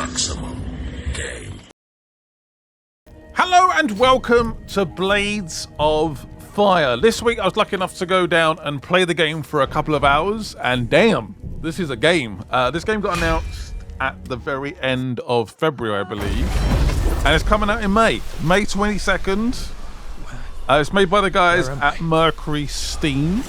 maximum game. Hello and welcome to Blades of Fire. This week I was lucky enough to go down and play the game for a couple of hours, and damn, this is a game. This game got announced at the very end of February, I believe, and it's coming out in May 22nd. It's made by the guys at MercurySteam.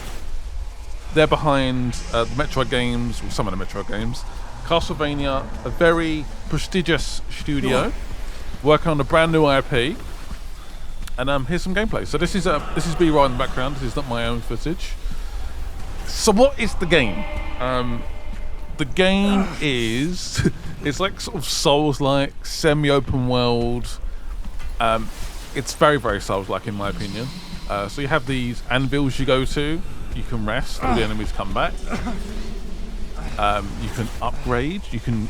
They're behind the Metroid games, or some of the Metroid games. Castlevania, a very prestigious studio, working on a brand new IP. And here's some gameplay. So this is B-roll in the background. This is not my own footage. So what is the game? The game is it's like sort of Souls-like, semi-open world. It's very, very Souls-like in my opinion. So you have these anvils you go to. You can rest. All the enemies come back. You can upgrade. You can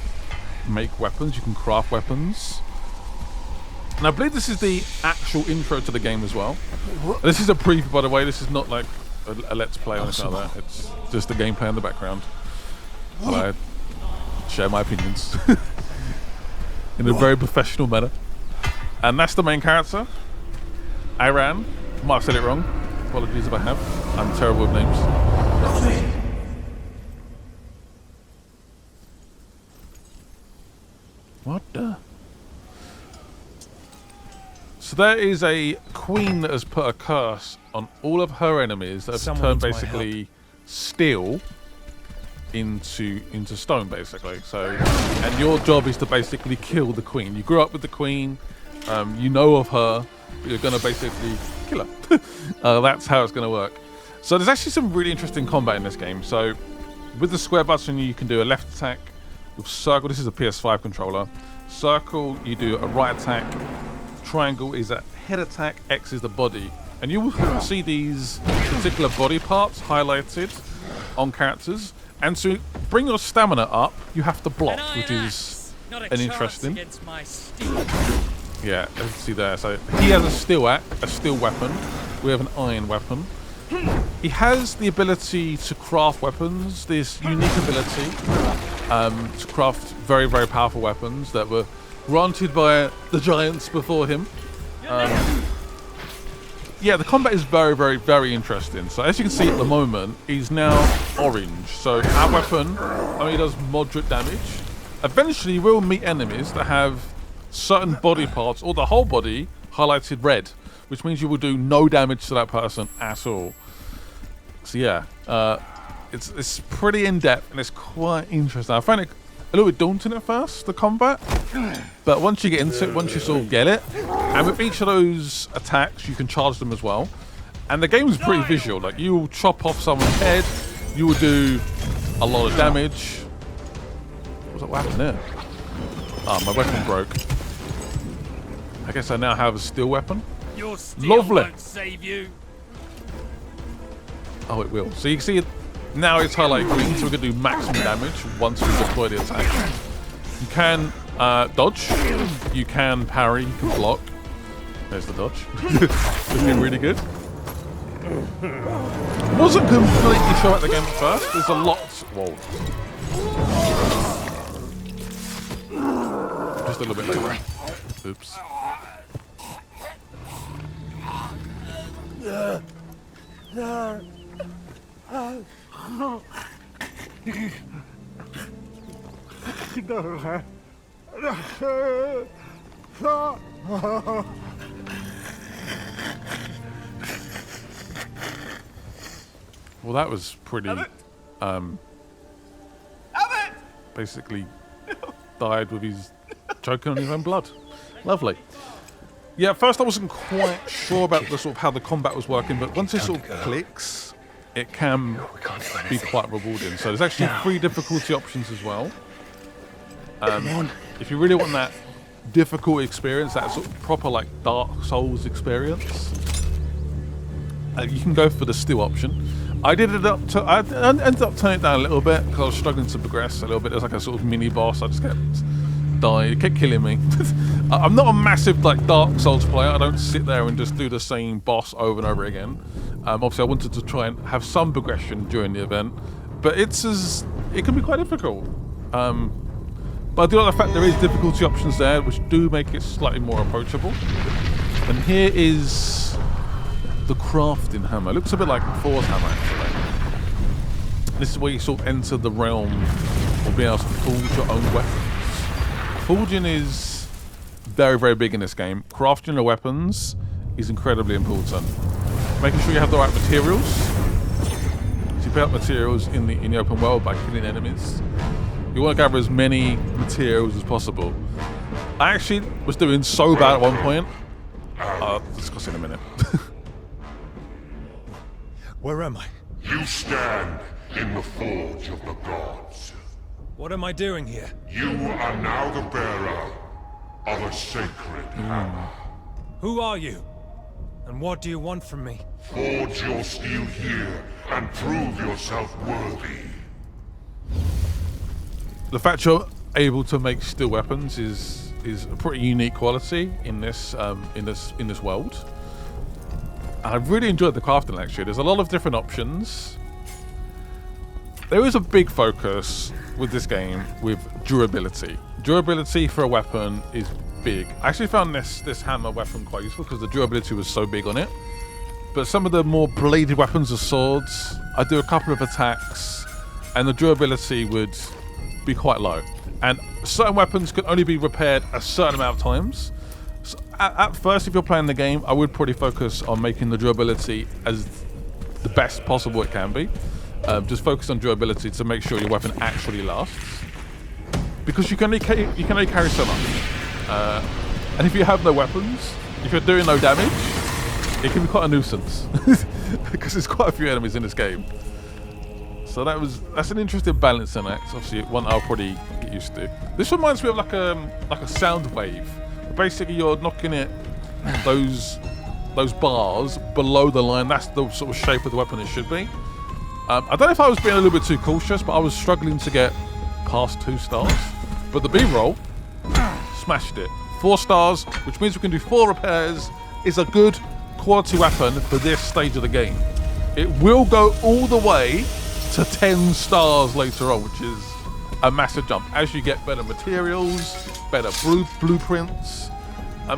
make weapons. You can craft weapons. And I believe this is the actual intro to the game as well. This is a preview, by the way. This is not like a let's play or anything like that. It's just the gameplay in the background. I share my opinions in a very professional manner. And that's the main character, Aran. Might have said it wrong. Apologies if I have. I'm terrible with names. What the? So there is a queen that has put a curse on all of her enemies that have turned basically steel into stone, basically. So, and your job is to basically kill the queen. You grew up with the queen, you know of her, but you're gonna basically kill her. That's how it's gonna work. So there's actually some really interesting combat in this game. So with the square button, you can do a left attack. With circle, this is a PS5 controller. Circle, you do a right attack. Triangle is a head attack, X is the body. And you will see these particular body parts highlighted on characters. And to bring your stamina up, you have to block, which is an interesting. Yeah, let's see there. So he has a steel weapon. We have an iron weapon. He has the ability to craft weapons, this unique ability to craft very, very powerful weapons that were granted by the giants before him. Yeah, the combat is very, very, very interesting. So as you can see at the moment, he's now orange. So our weapon only does moderate damage. Eventually you will meet enemies that have certain body parts or the whole body highlighted red, which means you will do no damage to that person at all. So yeah, it's pretty in-depth and it's quite interesting. I find it a little bit daunting at first, the combat, but once you get into it, once you sort of get it, and with each of those attacks you can charge them as well, and the game is pretty visual. Like, you will chop off someone's head, you will do a lot of damage. What happened there? Oh, my weapon broke. I guess I now have a steel weapon. Your steel Lovely. won't save you. Oh, it will. So you can see it now, it's highlighted green, so we're going to do maximum damage once we deploy the attack. You can dodge, you can parry, you can block. There's the dodge. Looking really good. Wasn't completely sure at the game at first. There's a lot. Whoa. Just a little bit later. Oops. Well, that was pretty, basically died with his choking on his own blood. Lovely. Yeah, at first I wasn't quite sure about the sort of how the combat was working, but once it sort of clicks, it can be quite rewarding. So there's actually 3 difficulty options as well. If you really want that difficult experience, that sort of proper like Dark Souls experience, you can go for the steel option. I ended up turning it down a little bit because I was struggling to progress a little bit. There's like a sort of mini boss. I just kept dying. It kept killing me. I'm not a massive like Dark Souls player. I don't sit there and just do the same boss over and over again. Obviously, I wanted to try and have some progression during the event, but it can be quite difficult. But I do like the fact there is difficulty options there, which do make it slightly more approachable. And here is the crafting hammer. It looks a bit like Thor's hammer, actually. This is where you sort of enter the realm of being able to forge your own weapons. Forging is very, very big in this game. Crafting your weapons is incredibly important. Making sure you have the right materials. So you pick up materials in the open world by killing enemies. You want to gather as many materials as possible. I actually was doing so bad at one point. I'll discuss in a minute. Where am I? You stand in the forge of the gods. What am I doing here? You are now the bearer of a sacred hammer. Who are you? And what do you want from me? Forge your steel here and prove yourself worthy. The fact you're able to make steel weapons is a pretty unique quality in this world. And I've really enjoyed the crafting actually. There's a lot of different options. There is a big focus with this game with durability. Durability for a weapon is big. I actually found this hammer weapon quite useful because the durability was so big on it. But some of the more bladed weapons or swords, I do a couple of attacks and the durability would be quite low. And certain weapons can only be repaired a certain amount of times. So at first, if you're playing the game, I would probably focus on making the durability as the best possible it can be. Just focus on durability to make sure your weapon actually lasts. Because you can only carry so much. And if you have no weapons, if you're doing no damage, it can be quite a nuisance. Because there's quite a few enemies in this game. So that's an interesting balance in it. It's obviously one I'll probably get used to. This reminds me of like a sound wave. Basically, you're knocking it those bars below the line. That's the sort of shape of the weapon it should be. I don't know if I was being a little bit too cautious, but I was struggling to get past 2 stars. But the B-roll smashed it. 4 stars, which means we can do 4 repairs. Is a good quality weapon for this stage of the game. It will go all the way to 10 stars later on, which is a massive jump as you get better materials, better blueprints.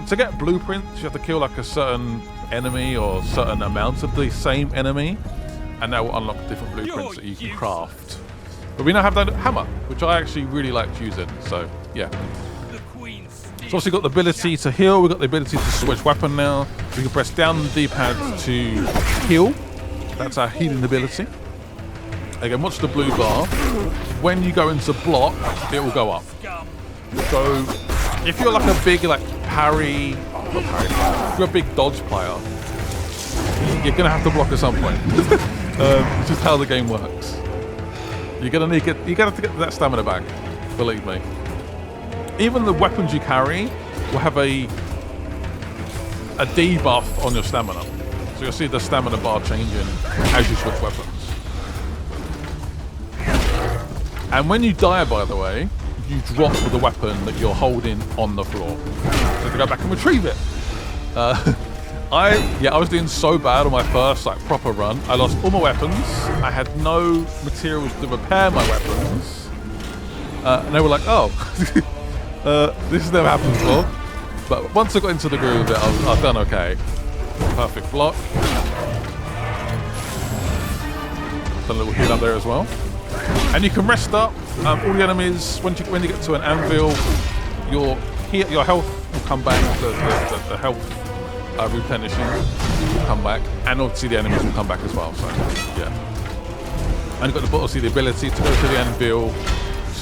To get blueprints, you have to kill like a certain enemy or certain amounts of the same enemy, and that will unlock different blueprints that you can craft. But we now have that hammer, which I actually really liked using. So yeah. So obviously got the ability to heal. We've got the ability to switch weapon now. We can press down the D-pad to heal. That's our healing ability. Again, watch the blue bar. When you go into block, it will go up. So if you're like a big parry, not parry, if you're a big dodge player, you're gonna have to block at some point. It's just how the game works. You're gonna have to get that stamina back, believe me. Even the weapons you carry will have a debuff on your stamina. So you'll see the stamina bar changing as you switch weapons. And when you die, by the way, you drop the weapon that you're holding on the floor. So to go back and retrieve it. I was doing so bad on my first proper run. I lost all my weapons. I had no materials to repair my weapons. And they were like, oh, this has never happened before. But once I got into the groove of it, I've done okay. Perfect block. Done a little heal up there as well. And you can rest up all the enemies. When you get to an anvil, your health will come back. The health replenishing will come back, and obviously the enemies will come back as well. So yeah. And you've got obviously the ability to go to the anvil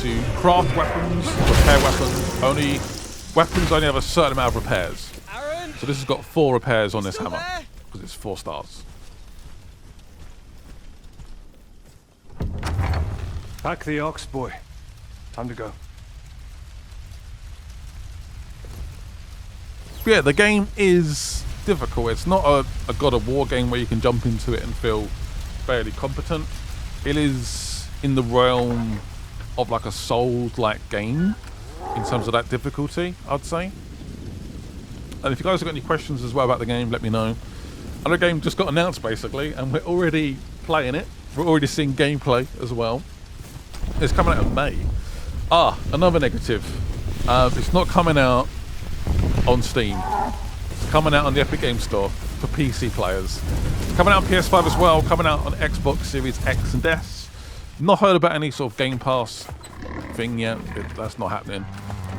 to craft weapons, repair weapons. Weapons only have a certain amount of repairs. Aran? So this has got 4 repairs on this hammer because it's 4 stars. Pack the ox, boy. Time to go. Yeah, the game is difficult. It's not a God of War game where you can jump into it and feel fairly competent. It is in the realm of like a Souls-like game in terms of that difficulty, I'd say. And if you guys have got any questions as well about the game, let me know. Another game just got announced basically, and we're already playing it. We're already seeing gameplay as well. It's coming out in May. Another negative. It's not coming out on Steam. It's coming out on the Epic Games Store for PC players. Coming out on PS5 as well. Coming out on Xbox Series X and S. Not heard about any sort of Game Pass thing yet. That's not happening.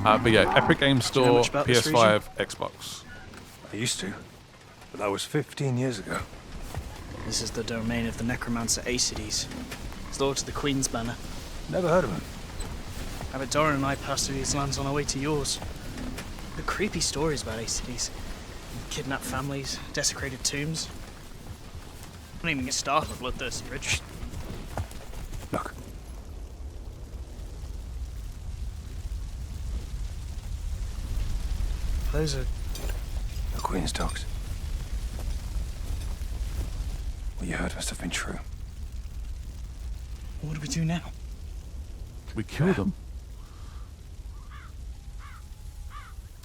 But yeah, Epic Games Store, PS5, Xbox. I used to, but that was 15 years ago. This is the domain of the necromancer Acides. He's lord to the Queen's banner. Never heard of him. Abbot Doran and I passed through these lands on our way to yours. The creepy stories about Acides. Kidnapped families, desecrated tombs. Don't even get started on the bloodthirsty rich. Look. Those are... The Queen's dogs. What you heard must have been true. What do we do now? We kill them.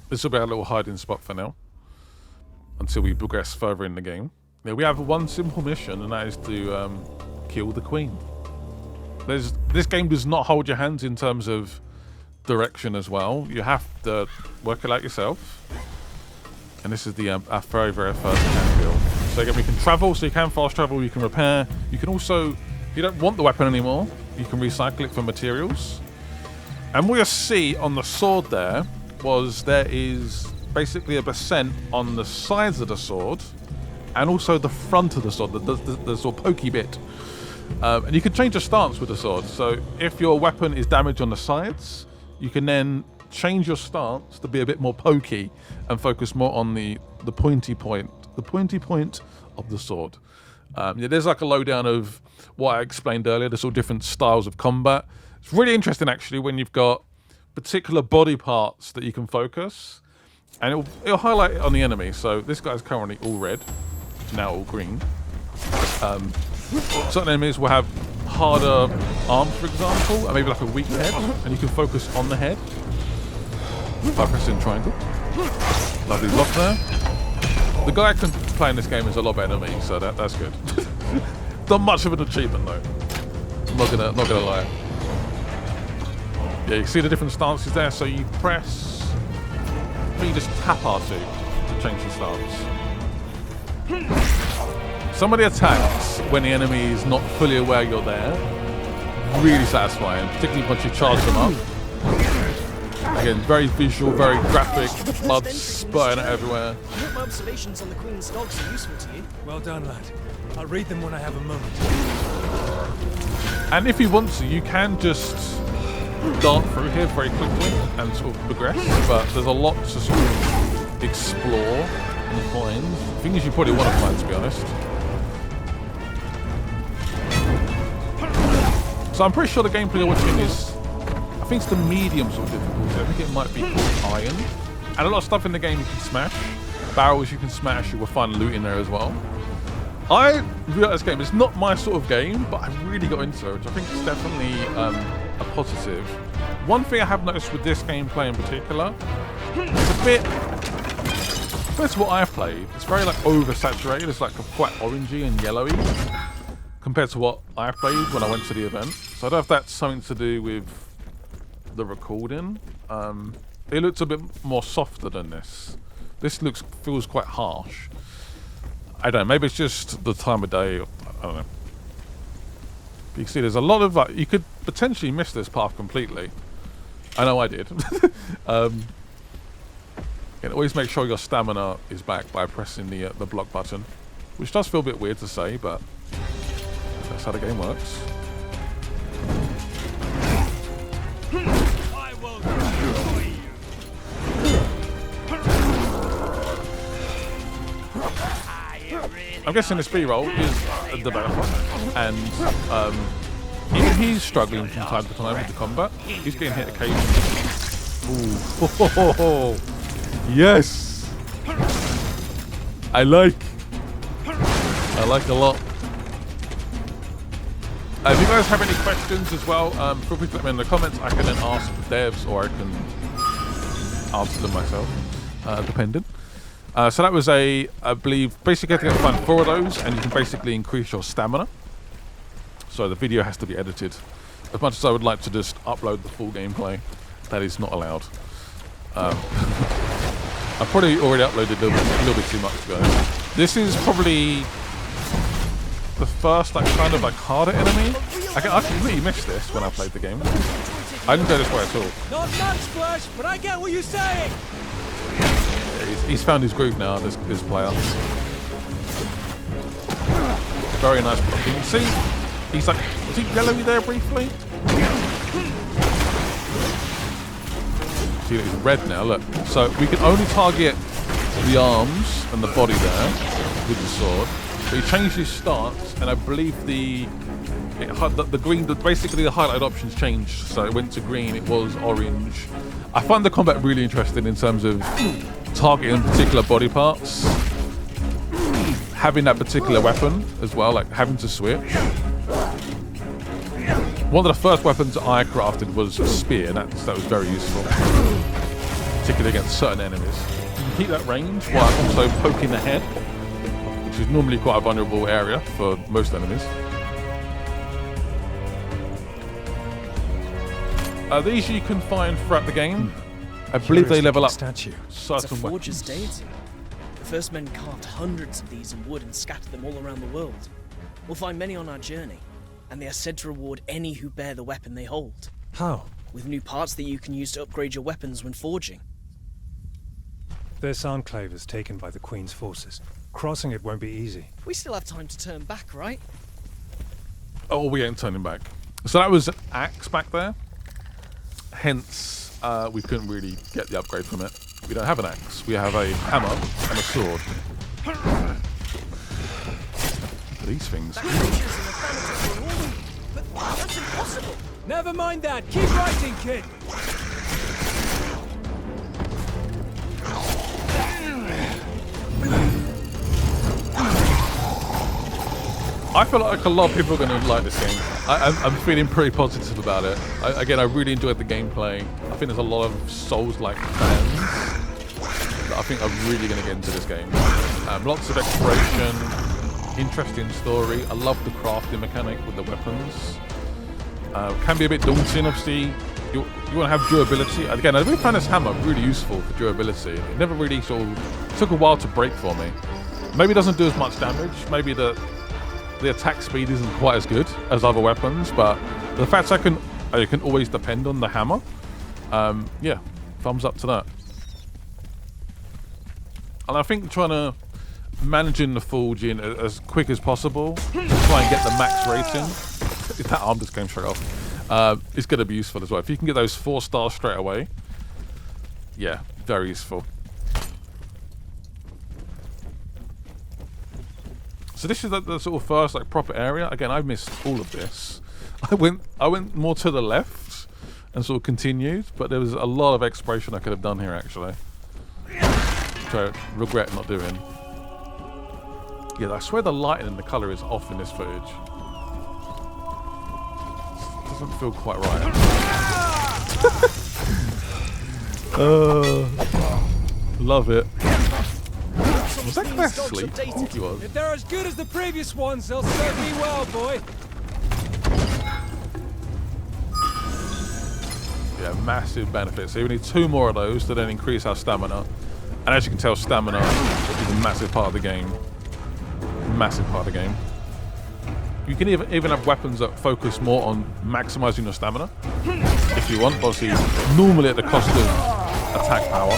This will be our little hiding spot for now, until we progress further in the game. Yeah, we have one simple mission, and that is to kill the Queen. This game does not hold your hands in terms of direction as well. You have to work it out yourself. And this is the our very, very first hand build. So again, we can travel, so you can fast travel, you can repair. You can also, if you don't want the weapon anymore, you can recycle it for materials. And what you'll see on the sword there is basically a percent on the sides of the sword and also the front of the sword, the sort of pokey bit. And you can change your stance with the sword. So if your weapon is damaged on the sides, you can then change your stance to be a bit more pokey and focus more on the pointy point of the sword. Yeah, there's like a lowdown of what I explained earlier. There's all different styles of combat. It's really interesting actually when you've got particular body parts that you can focus, and it'll highlight it on the enemy. So this guy's currently all red, now all green. Certain enemies will have harder arms, for example, and maybe like a weak head, and you can focus on the head by pressing triangle. Lovely block there. The guy can play in this game is a lot better than me, so that's good. Not much of an achievement though. I'm not gonna lie. Yeah, you see the different stances there. So you press, you just tap R2 to change the stance. Some of the attacks when the enemy is not fully aware you're there, really satisfying, particularly once you charge them up. Again, very visual, very graphic, blood spurting out everywhere. I hope my observations on the Queen's dogs are useful to you. Well done, lad. I'll read them when I have a moment. And if you want to, you can just dart through here very quickly and sort of progress, but there's a lot to sort of explore and find. Things you probably want to find, to be honest. So I'm pretty sure the gameplay you're watching is, I think it's the medium sort of difficulty. I think it might be called iron. And a lot of stuff in the game you can smash. Barrels you can smash, you will find loot in there as well. I really like this game. It's not my sort of game, but I really got into it, which I think is definitely a positive. One thing I have noticed with this gameplay in particular, it's a bit, compared to what I've played, it's very like oversaturated. It's like quite orangey and yellowy compared to what I played when I went to the event. So I don't know if that's something to do with the recording. It looks a bit more softer than this. This feels quite harsh. I don't know, maybe it's just the time of day, or, I don't know. But you can see there's a lot of, you could potentially miss this path completely. I know I did. And always make sure your stamina is back by pressing the block button. Which does feel a bit weird to say, but that's how the game works. I will destroy you. I'm guessing this B-roll is a developer, and even he's struggling from time to time with the combat. He's getting hit occasionally. Ooh. Yes! I like a lot. If you guys have any questions as well, feel free to let me in the comments. I can then ask the devs, or I can answer them myself, dependent. So that was I believe, basically you have to find 4 of those, and you can basically increase your stamina. So the video has to be edited as much as I would like to just upload the full gameplay, that is not allowed. I probably already uploaded a little bit too much to go. This is probably the first like kind of like harder enemy. I completely missed this when I played the game. I didn't go this way at all. Not much, Splash, but I get what you're saying. Yeah, he's found his groove now, this player. Very nice blocking. You see, he's like, was he yellowy there briefly? See, he's red now, look. So we can only target the arms and the body there with the sword. But he changed his stance, and I believe the green, basically the highlight options changed. So it went to green, it was orange. I find the combat really interesting in terms of targeting particular body parts, having that particular weapon as well, like having to switch. One of the first weapons I crafted was a spear, and that was very useful, particularly against certain enemies. You can keep that range while also poking the head, which is normally quite a vulnerable area for most enemies. These you can find throughout the game. I believe they level up statue. It's certain a forger's weapons. deity. The first men carved hundreds of these in wood and scattered them all around the world. We'll find many on our journey, and they are said to reward any who bear the weapon they hold. How? With new parts that you can use to upgrade your weapons when forging. This enclave is taken by the Queen's forces. Crossing it won't be easy. We still have time to turn back, right? Oh, we ain't turning back. So that was an axe back there. Hence, we couldn't really get the upgrade from it. We don't have an axe. We have a hammer and a sword. Look at these things. But that's impossible. Never mind that. Keep writing, kid. I feel like a lot of people are going to like this game. I'm feeling pretty positive about it. Again, I really enjoyed the gameplay. I think there's a lot of Souls-like fans that I think are really going to get into this game. Lots of exploration, interesting story. I love the crafting mechanic with the weapons. Can be a bit daunting, obviously. You want to have durability. Again, I really found this hammer really useful for durability. It never really sort of took a while to break for me. Maybe it doesn't do as much damage. Maybe the attack speed isn't quite as good as other weapons, but the fact I can always depend on the hammer, yeah, thumbs up to that. And I think trying to managing the forging as quick as possible to try and get the max rating. That arm just came straight off. Is going to be useful as well. If you can get those 4 stars straight away, yeah, very useful. So this is the sort of first like proper area. Again, I missed all of this. I went more to the left and sort of continued, but there was a lot of exploration I could have done here actually, which I regret not doing. Yeah, I swear the lighting and the colour is off in this footage. Doesn't feel quite right. Love it. Was that Claire asleep? I think he was. If they're as good as the previous ones, they'll serve me well, boy. Yeah, massive benefits. So we need 2 more of those to then increase our stamina. And as you can tell, stamina is a massive part of the game. Massive part of the game. You can even have weapons that focus more on maximizing your stamina, if you want. Obviously, normally at the cost of attack power.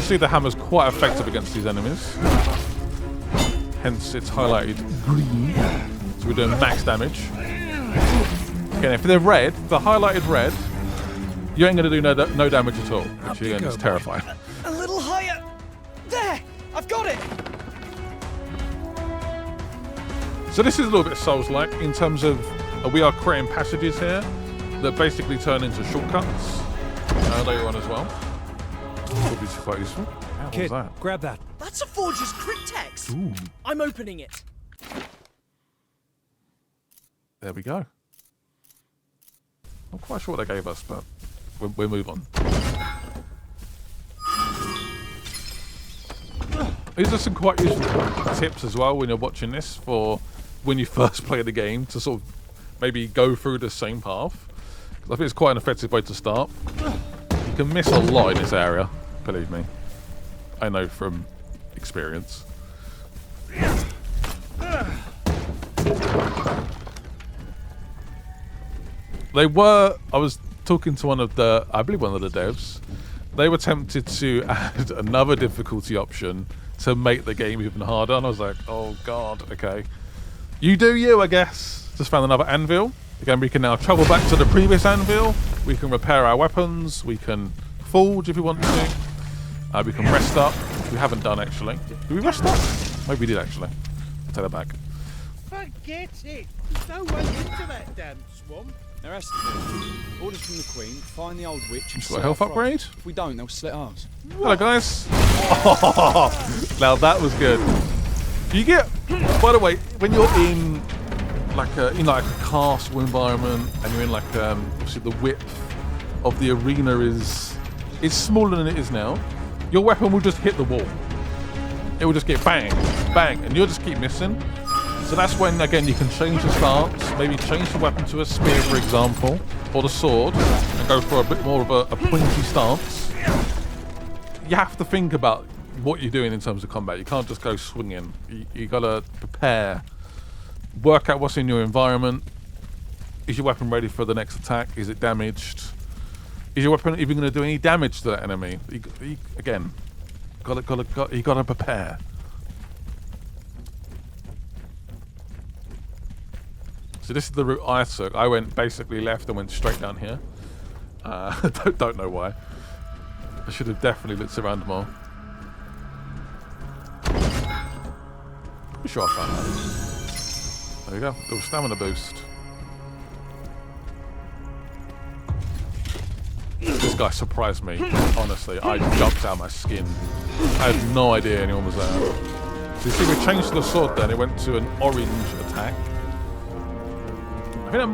See, the hammer's quite effective against these enemies. Hence, it's highlighted green. So we're doing max damage. Okay, if they're red, the highlighted red, you ain't going to do no damage at all. Which again is terrifying. A little higher. There! I've got it! So this is a little bit Souls-like in terms of we are creating passages here that basically turn into shortcuts later on as well. Would be quite useful. How was Kid, that? grab that. That's a forger's cryptex! Ooh. I'm opening it. There we go. Not quite sure what they gave us, but we'll move on. These are some quite useful tips as well when you're watching this for when you first play the game to sort of maybe go through the same path. I think it's quite an effective way to start. You can miss a lot in this area, believe me. I know from experience. I was talking to I believe one of the devs. They were tempted to add another difficulty option to make the game even harder, and I was like, oh god, okay. You do you, I guess. Just found another anvil. Again, we can now travel back to the previous anvil. We can repair our weapons. We can forge if we want to. We can rest up, which we haven't done actually. Did we rest up? Maybe we did actually. I'll take that back. Forget it! There's no way into that damn swamp. There has to be. Orders from the Queen, find the old witch and Got a health upgrade? If we don't, they'll slit ours. Hello guys. Now that was good. You get, by the way, when you're in like a castle environment and you're in like obviously the width of the arena is smaller than it is now, your weapon will just hit the wall. It will just get bang, bang, and you'll just keep missing. So that's when, again, you can change the stance, maybe change the weapon to a spear, for example, or the sword, and go for a bit more of a pointy stance. You have to think about what you're doing in terms of combat. You can't just go swinging. You gotta prepare, work out what's in your environment. Is your weapon ready for the next attack? Is it damaged? Is your weapon even going to do any damage to that enemy? Again, you gotta prepare. So this is the route I took. I went basically left and went straight down here. Don't know why. I should have definitely looked around more. Pretty sure I found that. There you go. Little stamina boost. This guy surprised me. Honestly, I jumped out of my skin. I had no idea anyone was there. So you see, we changed the sword then. It went to an orange attack. I think it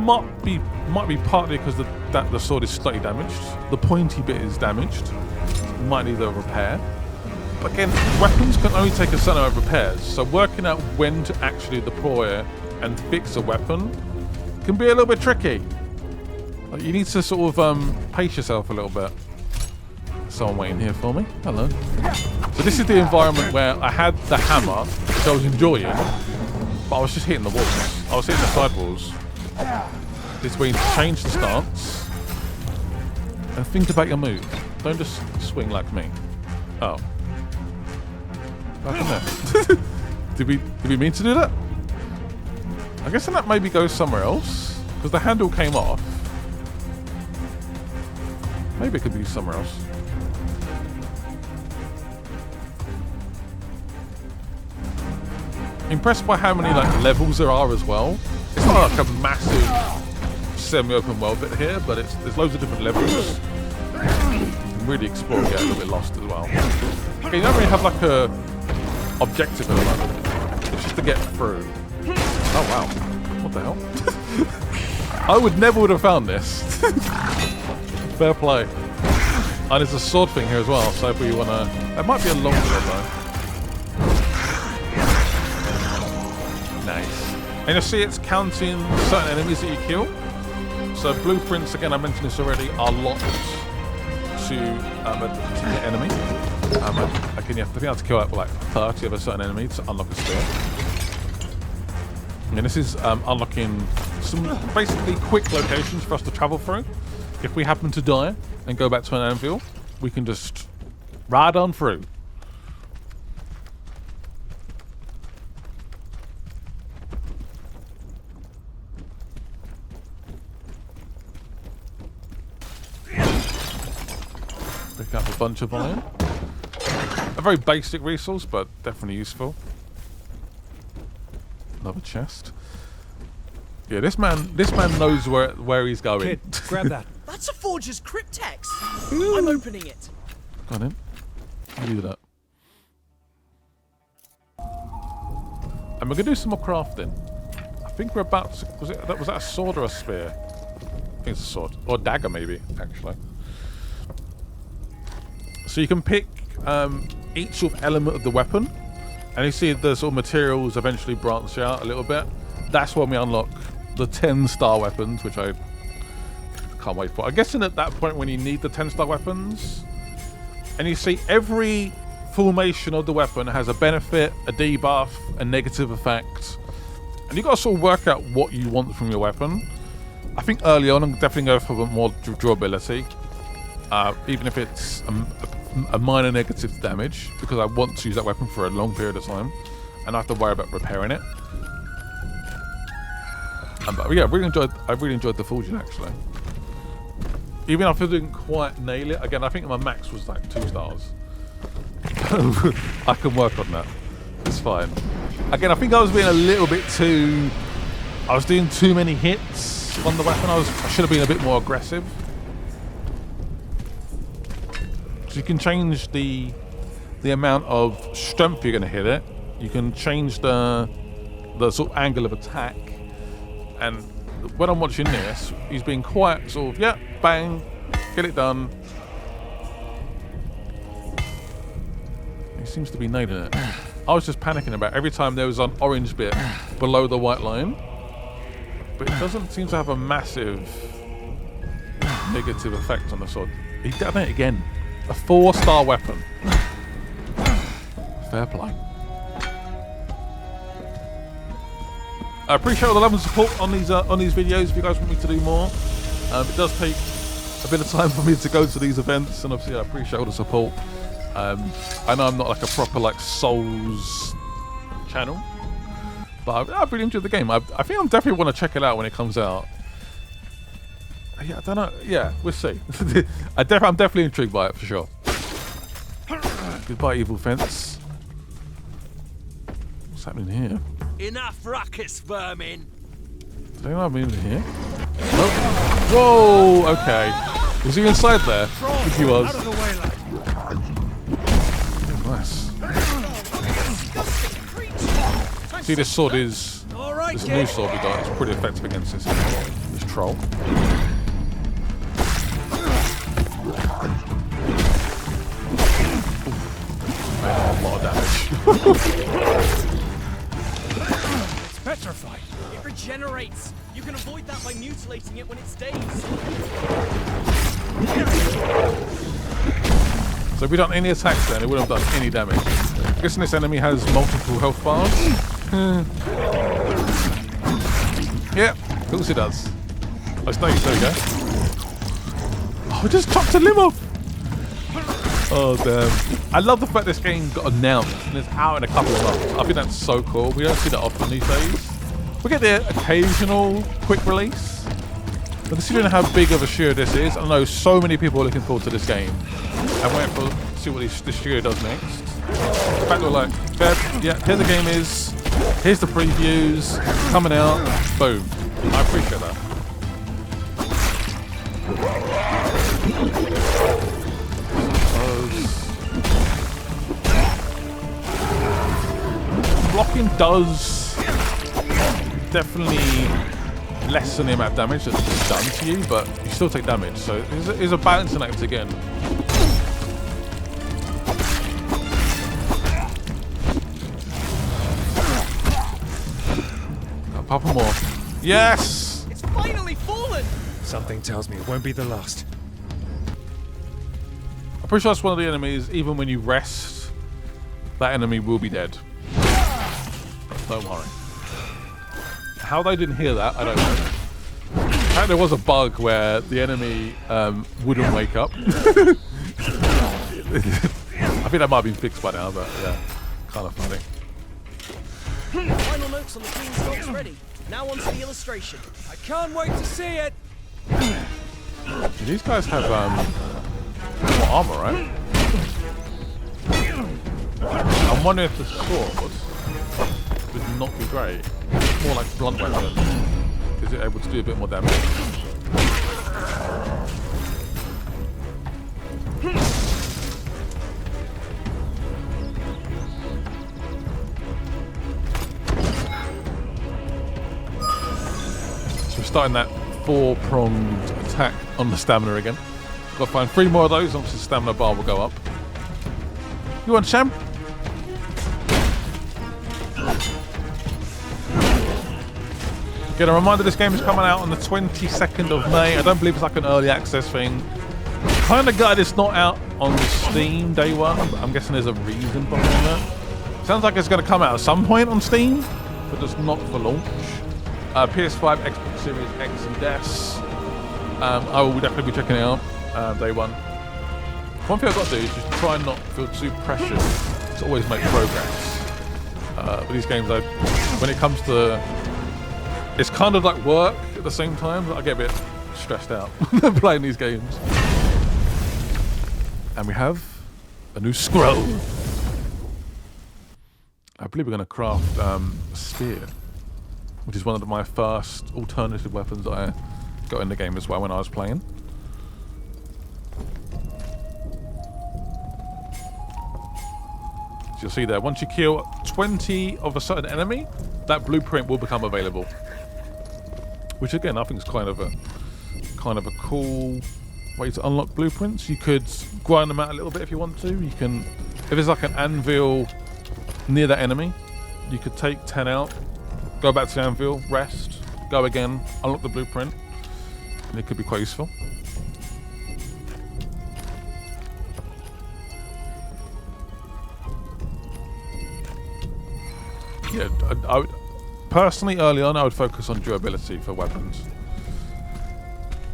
might be partly because the sword is slightly damaged. The pointy bit is damaged. Might need a repair. But again, weapons can only take a certain amount of repairs. So working out when to actually deploy and fix a weapon can be a little bit tricky. Like, you need to sort of pace yourself a little bit. Someone waiting here for me. Hello. So this is the environment where I had the hammer, which I was enjoying, but I was just hitting the walls. I was hitting the side walls. This is where you need to change the stance and think about your move. Don't just swing like me. Oh. What happened there? Did we mean to do that? I guess then that maybe goes somewhere else, because the handle came off. Maybe it could be somewhere else. Impressed by how many like levels there are as well. It's not like a massive semi-open world bit here, but there's loads of different levels. You can really explore and get a little bit lost as well. Okay, you don't really have like a objective at the moment. It's just to get through. Oh wow. What the hell? I would never have found this. Fair play. And there's a sword thing here as well, so if we wanna... That might be a longer one though. Nice. And you'll see it's counting certain enemies that you kill. So blueprints, again, I mentioned this already, are locked to an enemy. Again, you have to kill out like 30 of a certain enemy to unlock a spear. And this is unlocking some basically quick locations for us to travel through. If we happen to die and go back to an anvil, we can just ride on through. Pick up a bunch of iron. A very basic resource, but definitely useful. Another chest. Yeah, this man knows where he's going. Kid, grab that. That's a forger's cryptex. I'm opening it. Go on in. You do that. And we're gonna do some more crafting. I think we're about to, was that a sword or a spear? I think think it's a sword. Or dagger, maybe, actually. So you can pick each sort of element of the weapon. And you see the sort of materials eventually branch out a little bit. That's when we unlock the 10-star weapons, which I can't wait for. I'm guessing at that point when you need the 10-star weapons, and you see every formation of the weapon has a benefit, a debuff, a negative effect. And you've got to sort of work out what you want from your weapon. I think early on, I'm definitely going for more durability. Even if it's a minor negative damage, because I want to use that weapon for a long period of time and I have to worry about repairing it. But yeah, I really enjoyed the forging, actually. Even if I didn't quite nail it, again, I think my max was like 2 stars. I can work on that. It's fine. Again, I think I was being a little bit too... I was doing too many hits on the weapon. I should have been a bit more aggressive. So you can change the amount of strength you're going to hit it. You can change the sort of angle of attack. And when I'm watching this, he's being quite sort of, yeah, bang, get it done. He seems to be nailing it. I was just panicking about every time there was an orange bit below the white line. But it doesn't seem to have a massive negative effect on the sword. He done it again. A 4-star weapon. Fair play. I appreciate all the love and support on these videos. If you guys want me to do more, it does take a bit of time for me to go to these events, and obviously I appreciate all the support. I know I'm not like a proper like Souls channel, but I've really enjoyed the game. I think I definitely want to check it out when it comes out. Yeah, I don't know. Yeah, we'll see. I'm definitely intrigued by it for sure. Goodbye, evil fence. What's happening here? Enough ruckus, vermin. Did anyone move in here? Nope. Whoa, okay. Was he inside there? I think he was. Nice. See, this sword is... This new sword we got is pretty effective against this troll. Made a lot of damage. Petrified. It regenerates. You can avoid that by mutilating it when it stays. So if we done any attacks then, it wouldn't have done any damage. I'm guessing this enemy has multiple health bars. Yeah, of course it does. Oh, it's nice, there we go. Oh, I just chopped a limb off! Oh, damn. I love the fact this game got announced and it's out in a couple of months. I think that's so cool. We don't see that often these days. We get the occasional quick release. But considering how big of a studio this is, I know so many people are looking forward to this game. And waiting to see what this studio does next. The fact we're like, yeah, here the game is. Here's the previews. Coming out. Boom. I appreciate that. Blocking does definitely lessen the amount of damage that's done to you, but you still take damage, so it's a balancing act again. A couple more. Yes! It's finally fallen! Something tells me it won't be the last. I'm pretty sure that's one of the enemies, even when you rest, that enemy will be dead. Don't worry. How they didn't hear that, I don't know. Apparently there was a bug where the enemy wouldn't wake up. I think that might have been fixed by now, but yeah, kind of funny. Final notes on the Queen's dock's ready. Now on to the illustration. I can't wait to see it! These guys have more armor, right? I'm wondering if the sword would not be great. It's more like blunt weapon. Is it able to do a bit more damage? So we're starting that 4-pronged attack on the stamina again. Got to find 3 more of those, obviously the stamina bar will go up. You want champ? Again, a reminder, this game is coming out on the 22nd of May. I don't believe it's like an early access thing. Kind of gutted it's not out on Steam day one. I'm guessing there's a reason behind that. Sounds like it's going to come out at some point on Steam, but just not for launch. PS5, Xbox Series X and S. I will definitely be checking it out day one. One thing I've got to do is just try and not feel too pressured to always make progress. With these games, when it comes to... It's kind of like work at the same time. I get a bit stressed out playing these games. And we have a new scroll. I believe we're going to craft a spear, which is one of my first alternative weapons that I got in the game as well when I was playing. So you'll see there, once you kill 20 of a certain enemy, that blueprint will become available. Which again, I think is kind of a cool way to unlock blueprints. You could grind them out a little bit if you want to. You can, if there's like an anvil near that enemy, you could take 10 out, go back to the anvil, rest, go again, unlock the blueprint, and it could be quite useful. Yeah, I would, personally, early on, I would focus on durability for weapons.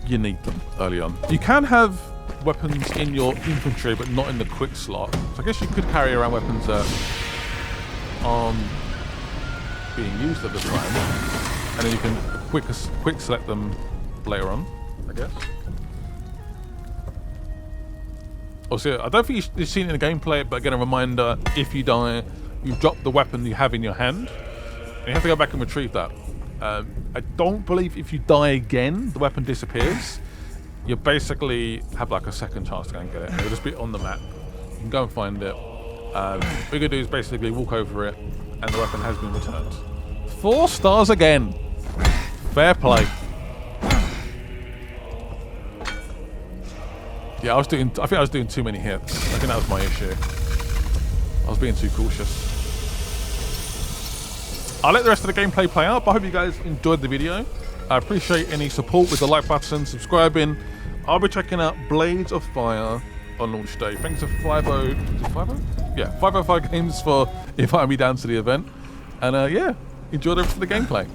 You need them early on. You can have weapons in your inventory, but not in the quick slot. So I guess you could carry around weapons that aren't being used at the time, and then you can quick select them later on, I guess. Also, I don't think you've seen it in the gameplay, but again, a reminder, if you die, you drop the weapon you have in your hand, and you have to go back and retrieve that. I don't believe if you die again, the weapon disappears. You basically have like a second chance to go and get it. It'll just be on the map. You can go and find it. What you're gonna do is basically walk over it, and the weapon has been returned. 4 stars again. Fair play. Yeah, I think I was doing too many hits. I think that was my issue. I was being too cautious. I'll let the rest of the gameplay play out, but I hope you guys enjoyed the video. I appreciate any support with the like button, subscribing. I'll be checking out Blades of Fire on launch day. Thanks to 505 Games for inviting me down to the event. And yeah, enjoy the rest of the gameplay.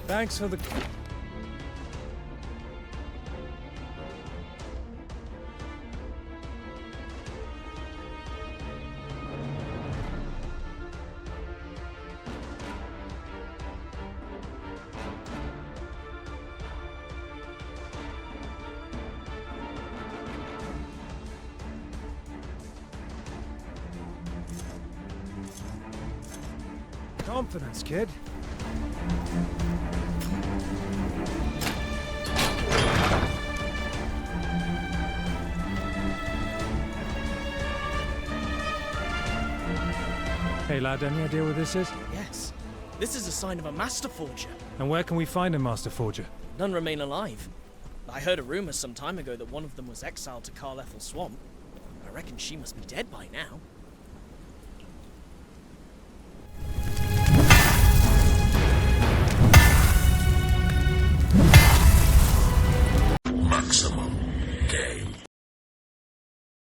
Thanks for the... Confidence, kid. Hey lad, any idea what this is? Yes. This is a sign of a master forger. And where can we find a master forger? None remain alive. I heard a rumor some time ago that one of them was exiled to Carlethal Swamp. I reckon she must be dead by now.